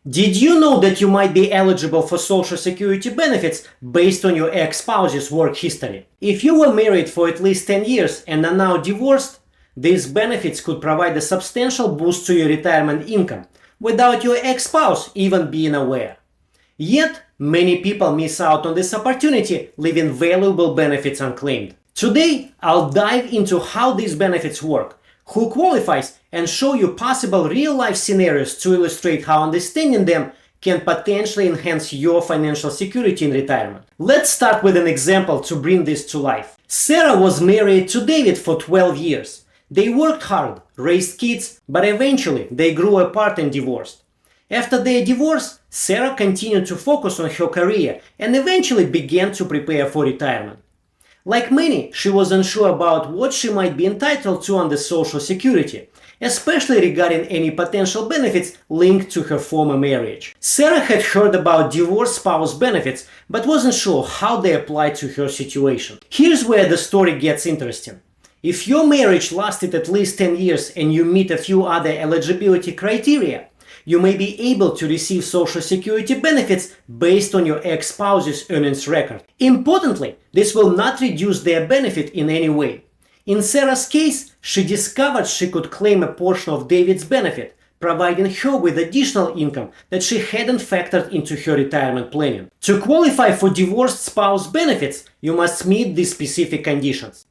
Did you know that you might be eligible for Social Security benefits based on your ex-spouse's work history? If you were married for at least 10 years and are now divorced, these benefits could provide a substantial boost to your retirement income without your ex-spouse even being aware. Yet, many people miss out on this opportunity, leaving valuable benefits unclaimed. Today, I'll dive into how these benefits work, who qualifies, and show you possible real-life scenarios to illustrate how understanding them can potentially enhance your financial security in retirement. Let's start with an example to bring this to life. Sarah was married to David for 12 years. They worked hard, raised kids, but eventually they grew apart and divorced. After their divorce, Sarah continued to focus on her career and eventually began to prepare for retirement. Like many, she was unsure about what she might be entitled to under Social Security, especially regarding any potential benefits linked to her former marriage. Sarah had heard about divorced spouse benefits, but wasn't sure how they applied to her situation. Here's where the story gets interesting. If your marriage lasted at least 10 years and you meet a few other eligibility criteria, you may be able to receive Social Security benefits based on your ex-spouse's earnings record. Importantly, this will not reduce their benefit in any way. In Sarah's case, she discovered she could claim a portion of David's benefit, providing her with additional income that she hadn't factored into her retirement planning. To qualify for divorced spouse benefits, you must meet these specific conditions.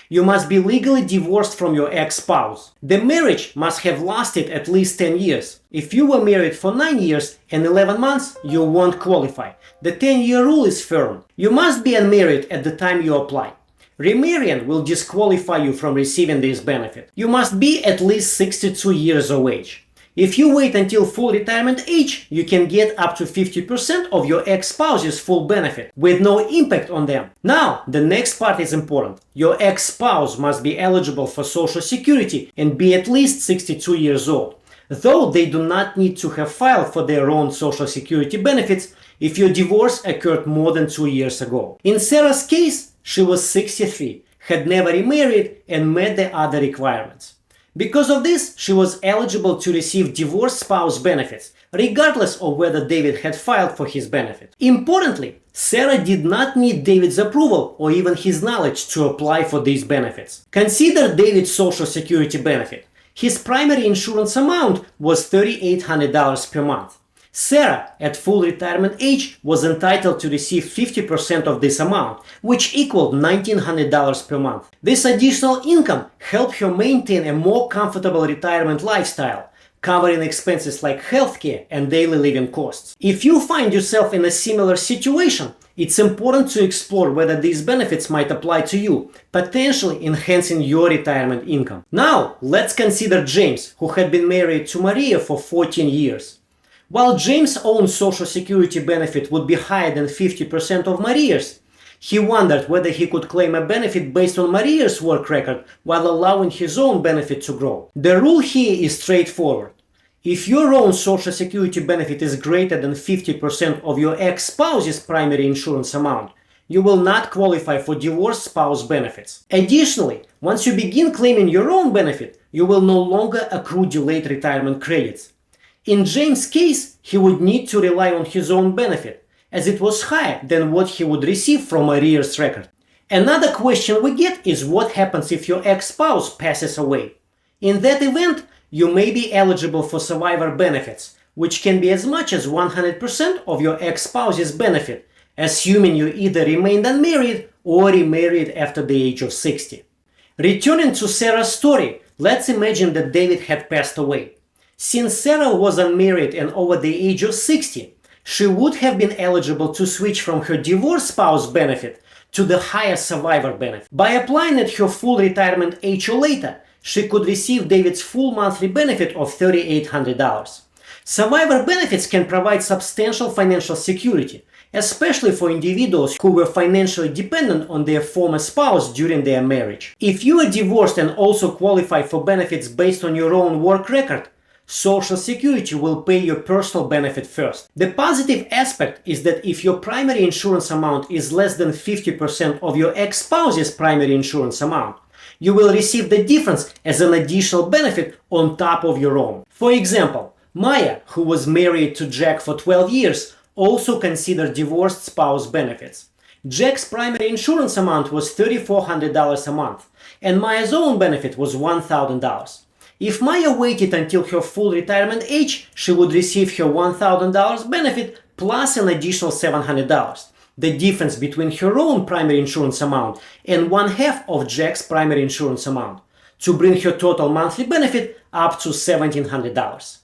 You must be legally divorced from your ex-spouse. The marriage must have lasted at least 10 years. If you were married for 9 years and 11 months, you won't qualify. The 10-year rule is firm. You must be unmarried at the time you apply. Remarrying will disqualify you from receiving this benefit. You must be at least 62 years of age. If you wait until full retirement age, you can get up to 50% of your ex-spouse's full benefit with no impact on them. Now, the next part is important. Your ex-spouse must be eligible for Social Security and be at least 62 years old, though they do not need to have filed for their own Social Security benefits if your divorce occurred more than 2 years ago. In Sarah's case, she was 63, had never remarried, and met the other requirements. Because of this, she was eligible to receive divorced spouse benefits, regardless of whether David had filed for his benefit. Importantly, Sarah did not need David's approval or even his knowledge to apply for these benefits. Consider David's Social Security benefit. His primary insurance amount was $3,800 per month. Sarah, at full retirement age, was entitled to receive 50% of this amount, which equaled $1,900 per month. This additional income helped her maintain a more comfortable retirement lifestyle, covering expenses like healthcare and daily living costs. If you find yourself in a similar situation, it's important to explore whether these benefits might apply to you, potentially enhancing your retirement income. Now, let's consider James, who had been married to Maria for 14 years. While James' own Social Security benefit would be higher than 50% of Maria's, he wondered whether he could claim a benefit based on Maria's work record while allowing his own benefit to grow. The rule here is straightforward. If your own Social Security benefit is greater than 50% of your ex-spouse's primary insurance amount, you will not qualify for divorced spouse benefits. Additionally, once you begin claiming your own benefit, you will no longer accrue delayed retirement credits. In James' case, he would need to rely on his own benefit, as it was higher than what he would receive from Maria's record. Another question we get is what happens if your ex-spouse passes away. In that event, you may be eligible for survivor benefits, which can be as much as 100% of your ex-spouse's benefit, assuming you either remained unmarried or remarried after the age of 60. Returning to Sarah's story, let's imagine that David had passed away. Since Sarah was unmarried and over the age of 60, she would have been eligible to switch from her divorced spouse benefit to the higher survivor benefit. By applying at her full retirement age or later, she could receive David's full monthly benefit of $3,800. Survivor benefits can provide substantial financial security, especially for individuals who were financially dependent on their former spouse during their marriage. If you are divorced and also qualify for benefits based on your own work record, Social Security will pay your personal benefit first. The positive aspect is that if your primary insurance amount is less than 50% of your ex-spouse's primary insurance amount, you will receive the difference as an additional benefit on top of your own. For example, Maya, who was married to Jack for 12 years, also considered divorced spouse benefits. Jack's primary insurance amount was $3,400 a month, and Maya's own benefit was $1,000. If Maya waited until her full retirement age, she would receive her $1,000 benefit plus an additional $700, the difference between her own primary insurance amount and one-half of Jack's primary insurance amount, to bring her total monthly benefit up to $1,700.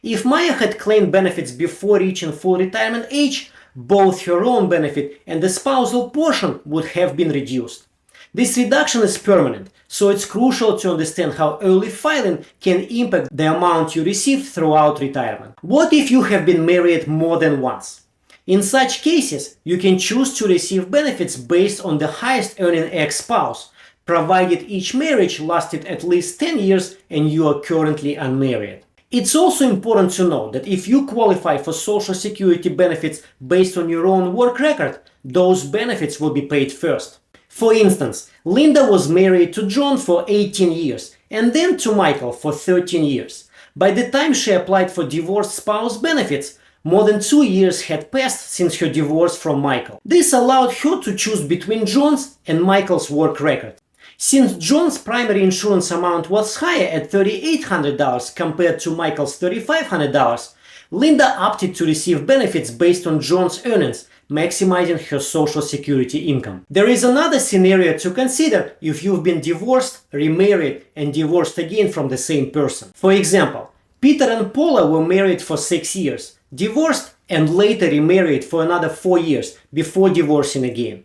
If Maya had claimed benefits before reaching full retirement age, both her own benefit and the spousal portion would have been reduced. This reduction is permanent, so it's crucial to understand how early filing can impact the amount you receive throughout retirement. What if you have been married more than once? In such cases, you can choose to receive benefits based on the highest earning ex-spouse, provided each marriage lasted at least 10 years and you are currently unmarried. It's also important to note that if you qualify for Social Security benefits based on your own work record, those benefits will be paid first. For instance, Linda was married to John for 18 years and then to Michael for 13 years. By the time she applied for divorced spouse benefits, more than 2 years had passed since her divorce from Michael. This allowed her to choose between John's and Michael's work record. Since John's primary insurance amount was higher at $3,800 compared to Michael's $3,500, Linda opted to receive benefits based on John's earnings, maximizing her Social Security income. There is another scenario to consider if you've been divorced, remarried, and divorced again from the same person. For example, Peter and Paula were married for 6 years, divorced, and later remarried for another 4 years before divorcing again.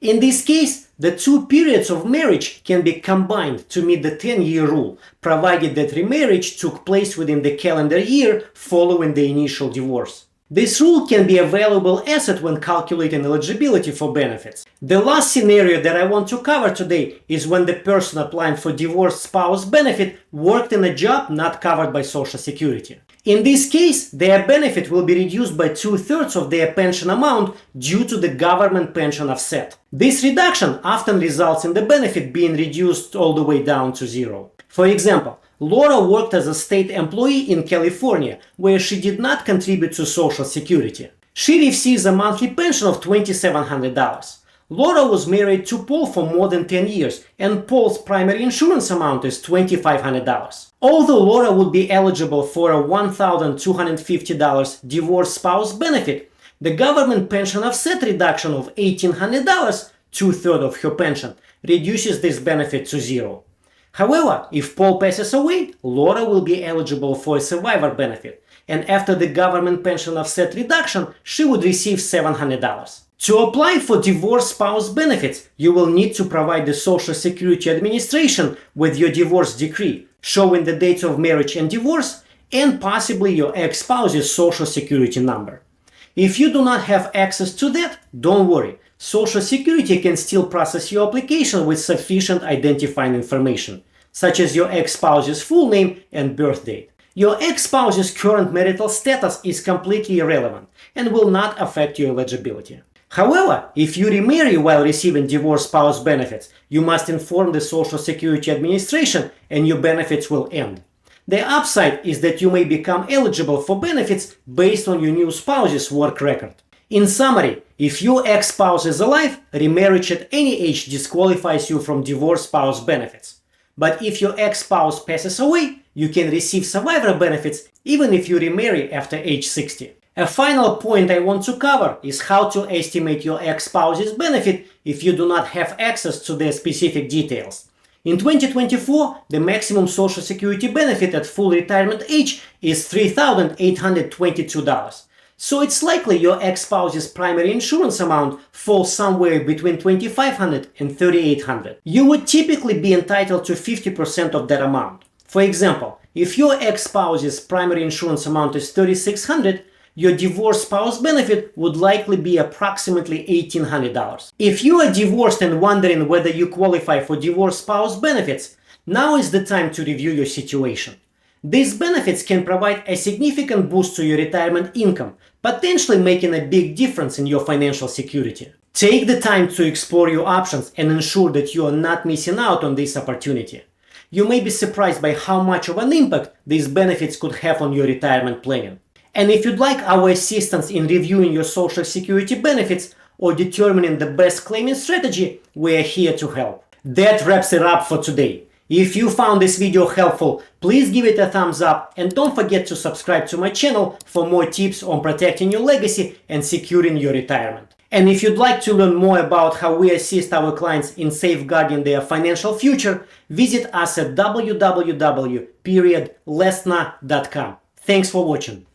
In this case, the two periods of marriage can be combined to meet the 10-year rule, provided that remarriage took place within the calendar year following the initial divorce. This rule can be a valuable asset when calculating eligibility for benefits. The last scenario that I want to cover today is when the person applying for divorced spouse benefit worked in a job not covered by Social Security. In this case, their benefit will be reduced by 2/3 of their pension amount due to the government pension offset. This reduction often results in the benefit being reduced all the way down to zero. For example, Laura worked as a state employee in California, where she did not contribute to Social Security. She receives a monthly pension of $2,700. Laura was married to Paul for more than 10 years, and Paul's primary insurance amount is $2,500. Although Laura would be eligible for a $1,250 divorced spouse benefit, the government pension offset reduction of $1,800, 2/3 of her pension, reduces this benefit to zero. However, if Paul passes away, Laura will be eligible for a survivor benefit, and after the government pension offset reduction, she would receive $700. To apply for divorced spouse benefits, you will need to provide the Social Security Administration with your divorce decree, showing the dates of marriage and divorce, and possibly your ex-spouse's Social Security number. If you do not have access to that, don't worry. Social Security can still process your application with sufficient identifying information, such as your ex-spouse's full name and birth date. Your ex-spouse's current marital status is completely irrelevant and will not affect your eligibility. However, if you remarry while receiving divorced spouse benefits, you must inform the Social Security Administration and your benefits will end. The upside is that you may become eligible for benefits based on your new spouse's work record. In summary, if your ex-spouse is alive, remarriage at any age disqualifies you from divorced spouse benefits. But if your ex-spouse passes away, you can receive survivor benefits even if you remarry after age 60. A final point I want to cover is how to estimate your ex-spouse's benefit if you do not have access to their specific details. In 2024, the maximum Social Security benefit at full retirement age is $3,822. So it's likely your ex-spouse's primary insurance amount falls somewhere between $2,500 and $3,800. You would typically be entitled to 50% of that amount. For example, if your ex-spouse's primary insurance amount is $3,600, your divorced spouse benefit would likely be approximately $1,800. If you are divorced and wondering whether you qualify for divorced spouse benefits, now is the time to review your situation. These benefits can provide a significant boost to your retirement income, potentially making a big difference in your financial security. Take the time to explore your options and ensure that you are not missing out on this opportunity. you may be surprised by how much of an impact these benefits could have on your retirement planning. And if you'd like our assistance in reviewing your Social Security benefits or determining the best claiming strategy, we are here to help. That wraps it up for today. If you found this video helpful, please give it a thumbs up and don't forget to subscribe to my channel for more tips on protecting your legacy and securing your retirement. And if you'd like to learn more about how we assist our clients in safeguarding their financial future, visit us at www.lesna.com. Thanks for watching.